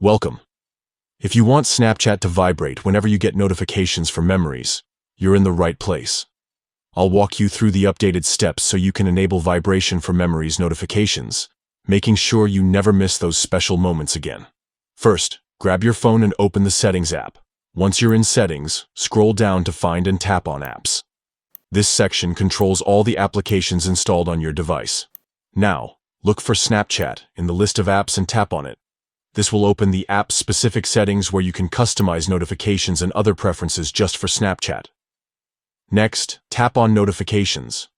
Welcome. If you want Snapchat to vibrate whenever you get notifications from memories, you're in the right place. I'll walk you through the updated steps so you can enable vibration for memories notifications, making sure you never miss those special moments again. First, grab your phone and open the Settings app. Once you're in Settings, scroll down to find and tap on Apps. This section controls all the applications installed on your device. Now, look for Snapchat in the list of apps and tap on it. This will open the app-specific settings where you can customize notifications and other preferences just for Snapchat. Next, tap on Notifications.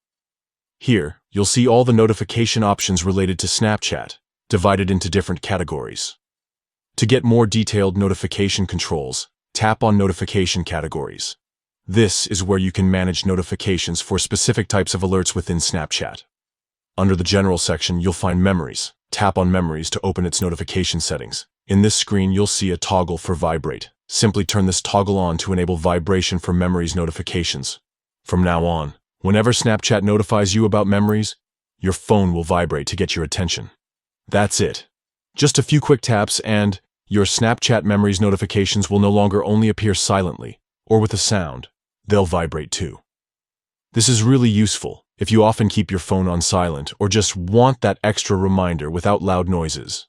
Here, you'll see all the notification options related to Snapchat, divided into different categories. To get more detailed notification controls, tap on Notification Categories. This is where you can manage notifications for specific types of alerts within Snapchat. Under the General section, you'll find Memories. Tap on Memories to open its notification settings. In this screen, you'll see a toggle for Vibrate. Simply turn this toggle on to enable vibration for Memories notifications. From now on, whenever Snapchat notifies you about memories, your phone will vibrate to get your attention. That's it. Just a few quick taps and your Snapchat Memories notifications will no longer only appear silently or with a sound. They'll vibrate too. This is really useful if you often keep your phone on silent or just want that extra reminder without loud noises.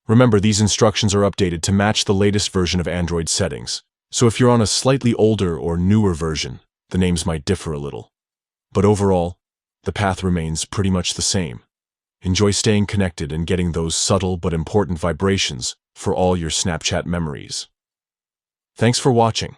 Remember, these instructions are updated to match the latest version of Android settings, so if you're on a slightly older or newer version, the names might differ a little. But overall, the path remains pretty much the same. Enjoy staying connected and getting those subtle but important vibrations for all your Snapchat memories. Thanks for watching.